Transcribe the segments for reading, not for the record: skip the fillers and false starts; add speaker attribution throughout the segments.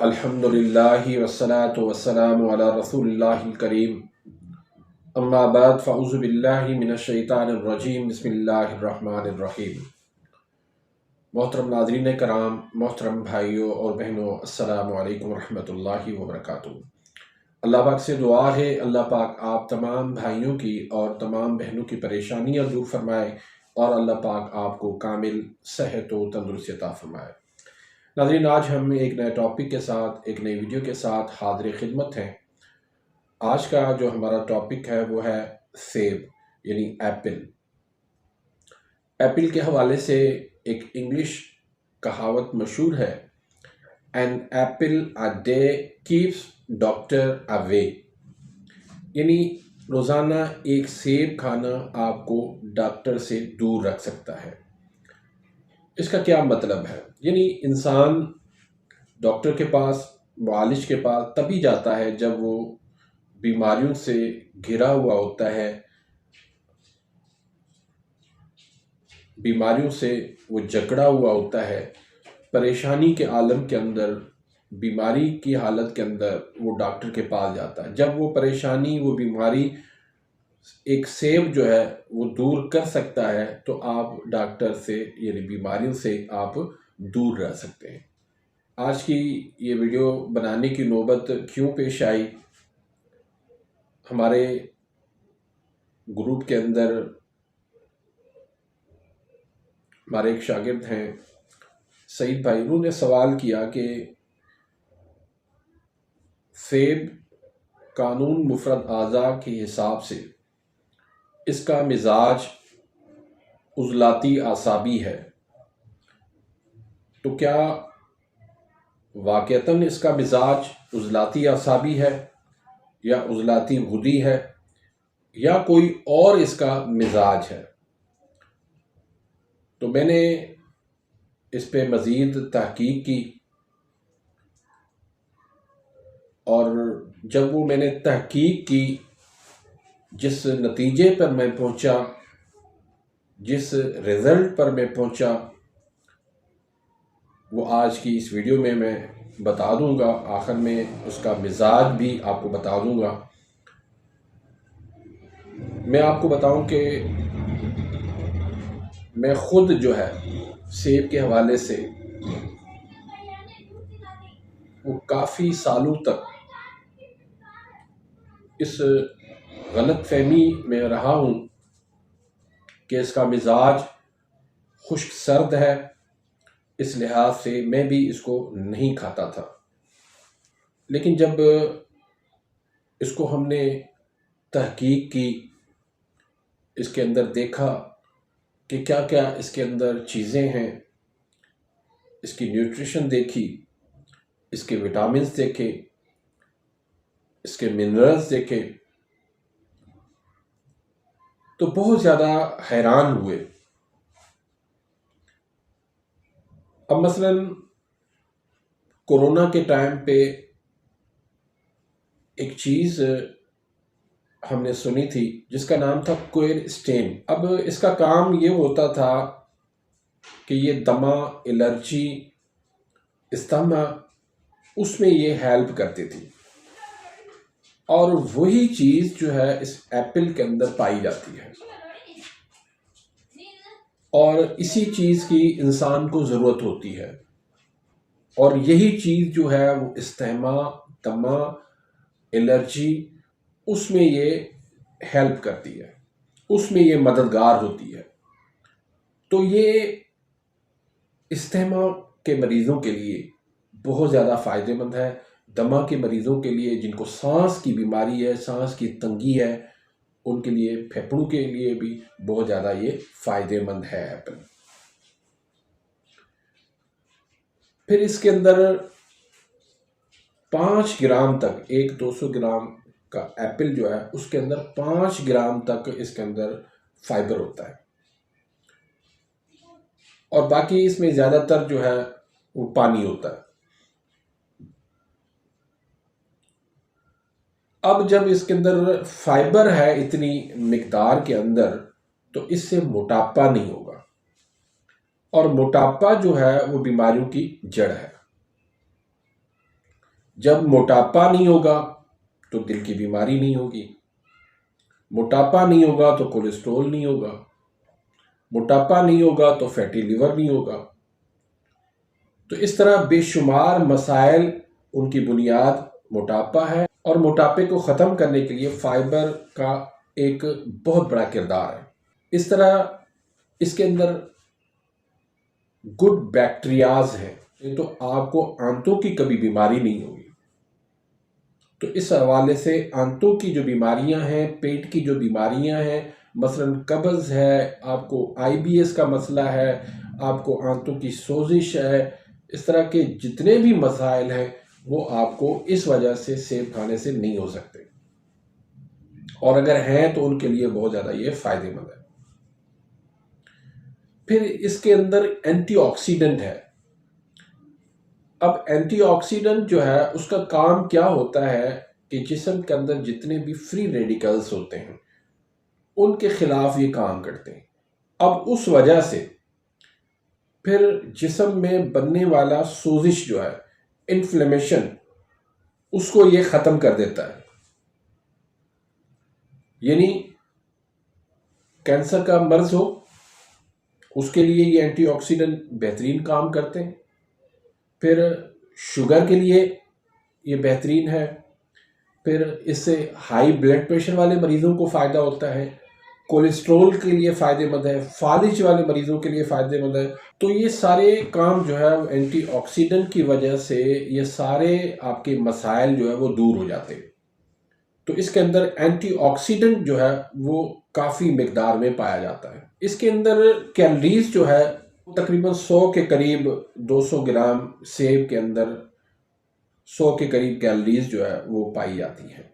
Speaker 1: अल्हम्दुलिल्लाहि वस्सलातु वस्सलामु अला रसूलिल्लाहिल करीम अम्मा बाद फ़अऊज़ु बिल्लाहि मिनश शैतानिर रजीम बिस्मिल्लाहिर रहमानिर रहीम। मोहतरम नाज़रीन कराम, मोहतरम भाइयों और बहनों, अस्सलामु अलैकुम रहमतुल्लाहि व बरकातुहू। अल्लाह पाक से दुआ है अल्लाह पाक आप तमाम भाइयों की और तमाम बहनों की परेशानियाँ दूर फरमाए और अल्लाह पाक आपको कामिल सेहत व तंदुरुस्ती अता फरमाए। नाज़रीन, आज हम एक नए टॉपिक के साथ, एक नई वीडियो के साथ हाज़िर खिदमत हैं। आज का जो हमारा टॉपिक है वो है सेब यानी एप्पल। एप्पल के हवाले से एक इंग्लिश कहावत मशहूर है, an apple a day keeps doctor away, यानी रोज़ाना एक सेब खाना आपको डॉक्टर से दूर रख सकता है। इसका क्या मतलब है? यानी इंसान डॉक्टर के पास, मुआलिज के पास तभी जाता है जब वो बीमारियों से घिरा हुआ होता है, बीमारियों से वो जकड़ा हुआ होता है, परेशानी के आलम के अंदर, बीमारी की हालत के अंदर वो डॉक्टर के पास जाता है। जब वो परेशानी, वो बीमारी एक सेब जो है वो दूर कर सकता है, तो आप डॉक्टर से यानी बीमारियों से आप दूर रह सकते हैं। आज की ये वीडियो बनाने की नौबत क्यों पेश आई? हमारे ग्रुप के अंदर हमारे एक शागिर्द हैं सईद भाई, उन्होंने सवाल किया कि सेब कानून मुफरद आज़ा के हिसाब से इसका मिजाज उज़लाती आसाबी है, तो क्या वाक़तन इसका मिजाज उज़लाती आसाबी है या उज़लाती गुदी है या कोई और इसका मिजाज है? तो मैंने इस पे मज़ीद तहकीक की और जब वो मैंने तहकीक की, जिस नतीजे पर मैं पहुंचा, जिस रिज़ल्ट पर मैं पहुंचा, वो आज की इस वीडियो में मैं बता दूंगा। आखिर में उसका मिजाज भी आपको बता दूंगा। मैं आपको बताऊं कि मैं ख़ुद जो है सेब के हवाले से वो काफ़ी सालों तक इस गलत फहमी में रहा हूँ कि इसका मिजाज खुश्क सर्द है, इस लिहाज से मैं भी इसको नहीं खाता था। लेकिन जब इसको हमने तहकीक की, इसके अंदर देखा कि क्या क्या इसके अंदर चीज़ें हैं, इसकी न्यूट्रिशन देखी, इसके विटामिन्स देखे, इसके मिनरल्स देखे, तो बहुत ज़्यादा हैरान हुए। अब मसलन कोरोना के टाइम पे एक चीज़ हमने सुनी थी जिसका नाम था क्वेरस्टेन। अब इसका काम ये होता था कि ये दमा, एलर्जी, इस्थमा, उसमें ये हेल्प करती थी और वही चीज़ जो है इस एप्पल के अंदर पाई जाती है और इसी चीज़ की इंसान को ज़रूरत होती है और यही चीज़ जो है वो इस्थमा, दमा, एलर्जी, उसमें ये हेल्प करती है, उसमें ये मददगार होती है। तो ये इस्थमा के मरीज़ों के लिए बहुत ज़्यादा फ़ायदेमंद है। दमा के मरीज़ों के लिए, जिनको सांस की बीमारी है, सांस की तंगी है, उनके लिए, फेफड़ों के लिए भी बहुत ज़्यादा ये फ़ायदेमंद है एप्पल। फिर इसके अंदर 5 ग्राम तक, एक 200 ग्राम का एप्पल जो है उसके अंदर 5 ग्राम तक इसके अंदर फाइबर होता है और बाकी इसमें ज़्यादातर जो है वो पानी होता है। अब जब इसके अंदर फाइबर है इतनी मिकदार के अंदर, तो इससे मोटापा नहीं होगा और मोटापा जो है वो बीमारियों की जड़ है। जब मोटापा नहीं होगा तो दिल की बीमारी नहीं होगी, मोटापा नहीं होगा तो कोलेस्ट्रॉल नहीं होगा, मोटापा नहीं होगा तो फैटी लिवर नहीं होगा। तो इस तरह बेशुमार मसाइल, उनकी बुनियाद मोटापा है और मोटापे को ख़त्म करने के लिए फाइबर का एक बहुत बड़ा किरदार है। इस तरह इसके अंदर गुड बैक्टीरियाज हैं, तो आपको आंतों की कभी बीमारी नहीं होगी। तो इस हवाले से आंतों की जो बीमारियां हैं, पेट की जो बीमारियां हैं, मसलन कब्ज़ है, आपको IBS का मसला है, आपको आंतों की सोजिश है, इस तरह के जितने भी मसाइल हैं वो आपको इस वजह से सेब खाने से नहीं हो सकते, और अगर हैं तो उनके लिए बहुत ज़्यादा ये फ़ायदेमंद है। फिर इसके अंदर एंटीऑक्सीडेंट है। अब एंटीऑक्सीडेंट जो है उसका काम क्या होता है कि जिस्म के अंदर जितने भी फ्री रेडिकल्स होते हैं उनके खिलाफ ये काम करते हैं। अब उस वजह से फिर जिस्म में बनने वाला सोजिश जो है, इन्फ्लेमेशन, उसको ये ख़त्म कर देता है। यानी कैंसर का मर्ज हो उसके लिए ये एंटीऑक्सीडेंट बेहतरीन काम करते हैं। फिर शुगर के लिए ये बेहतरीन है। फिर इससे हाई ब्लड प्रेशर वाले मरीज़ों को फ़ायदा होता है, कोलेस्ट्रोल के लिए फ़ायदेमंद है, फालिज वाले मरीज़ों के लिए फ़ायदेमंद है। तो ये सारे काम जो है एंटीऑक्सीडेंट की वजह से ये सारे आपके मसाइल जो है वो दूर हो जाते हैं। तो इसके अंदर एंटीऑक्सीडेंट जो है वो काफ़ी मिकदार में पाया जाता है। इसके अंदर कैलोरीज जो है तकरीबन 100 के करीब, 200 ग्राम सेब के अंदर 100 के करीब कैलोरीज जो है वो पाई जाती है।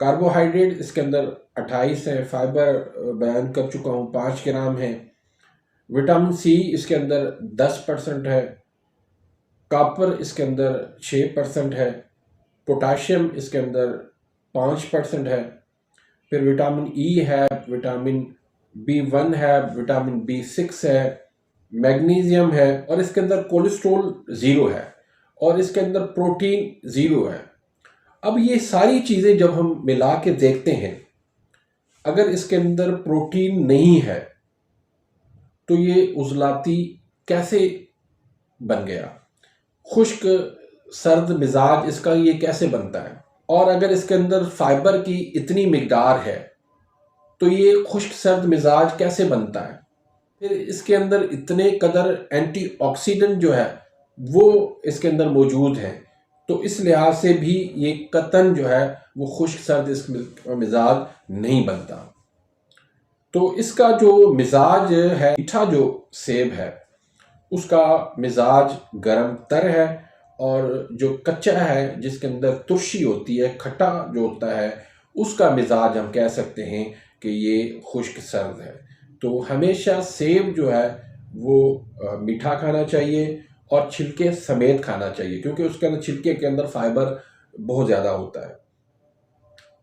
Speaker 1: कार्बोहाइड्रेट इसके अंदर 28 है, फाइबर बयान कर चुका हूँ 5 ग्राम है, विटामिन सी इसके अंदर 10% है, कॉपर इसके अंदर 6% है, पोटाशियम इसके अंदर 5% है, फिर विटामिन ई है, विटामिन B1 है, विटामिन B6 है, मैग्नीशियम है, और इसके अंदर कोलेस्ट्रॉल 0 है, और इसके अंदर प्रोटीन 0 है। अब ये सारी चीज़ें जब हम मिला के देखते हैं, अगर इसके अंदर प्रोटीन नहीं है तो ये उजलाती कैसे बन गया, खुश्क सर्द मिजाज इसका ये कैसे बनता है, और अगर इसके अंदर फाइबर की इतनी मिकदार है तो ये खुश्क सर्द मिजाज कैसे बनता है। फिर इसके अंदर इतने कदर एंटीऑक्सीडेंट जो है वो इसके अंदर मौजूद हैं, तो इस लिहाज से भी ये कतन जो है वो खुश्क सर्द इस मिजाज नहीं बनता। तो इसका जो मिजाज है, मीठा जो सेब है उसका मिजाज गरम तर है, और जो कच्चा है जिसके अंदर तुर्शी होती है, खट्टा जो होता है, उसका मिजाज हम कह सकते हैं कि ये खुश्क सर्द है। तो हमेशा सेब जो है वो मीठा खाना चाहिए और छिलके समेत खाना चाहिए, क्योंकि उसके अंदर छिलके के अंदर फाइबर बहुत ज़्यादा होता है।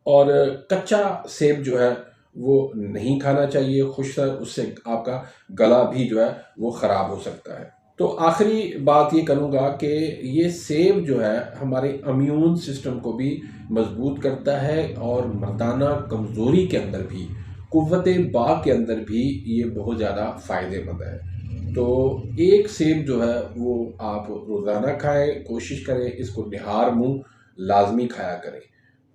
Speaker 1: और कच्चा सेब जो है वो नहीं खाना चाहिए खुश्क सर्द, उससे आपका गला भी जो है वो ख़राब हो सकता है। तो आखिरी बात ये करूँगा कि ये सेब जो है हमारे इम्यून सिस्टम को भी मजबूत करता है, और मर्दाना कमज़ोरी के अंदर भी, कुव्वत बाह के अंदर भी ये बहुत ज़्यादा फ़ायदेमंद है। तो एक सेब जो है वो आप रोज़ाना खाएं, कोशिश करें इसको निहार मुँह लाजमी खाया करें।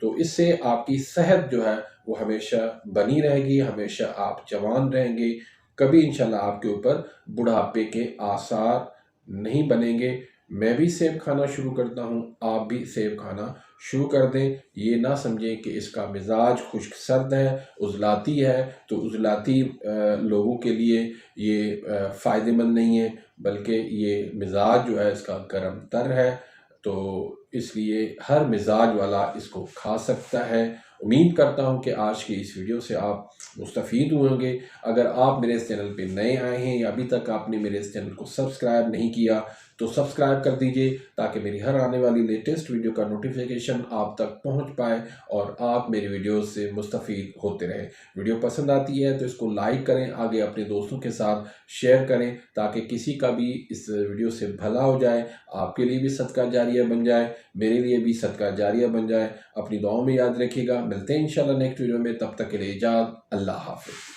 Speaker 1: तो इससे आपकी सेहत जो है वो हमेशा बनी रहेगी, हमेशा आप जवान रहेंगे, कभी इंशाल्लाह आपके ऊपर बुढ़ापे के आसार नहीं बनेंगे। मैं भी सेब खाना शुरू करता हूँ, आप भी सेब खाना शुरू कर दें। ये ना समझें कि इसका मिजाज खुश्क सर्द है, उजलाती है, तो उजलाती लोगों के लिए ये फ़ायदेमंद नहीं है, बल्कि ये मिजाज जो है इसका गर्म तर है। तो इसलिए हर मिजाज वाला इसको खा सकता है। उम्मीद करता हूँ कि आज की इस वीडियो से आप मुस्तफ़ीद हुए होंगे। अगर आप मेरे इस चैनल पे नए आए हैं या अभी तक आपने मेरे इस चैनल को सब्सक्राइब नहीं किया तो सब्सक्राइब कर दीजिए ताकि मेरी हर आने वाली लेटेस्ट वीडियो का नोटिफिकेशन आप तक पहुंच पाए और आप मेरी वीडियोस से मुस्तफ़ीद होते रहें। वीडियो पसंद आती है तो इसको लाइक करें, आगे अपने दोस्तों के साथ शेयर करें ताकि किसी का भी इस वीडियो से भला हो जाए, आपके लिए भी सदका जारिया बन जाए, मेरे लिए भी सदका जारिया बन जाए। अपनी दुआओं में याद रखिएगा। मिलते हैं इंशाल्लाह नेक्स्ट वीडियो में, तब तक के लिए इजाज़त। अल्लाह हाफ़िज़।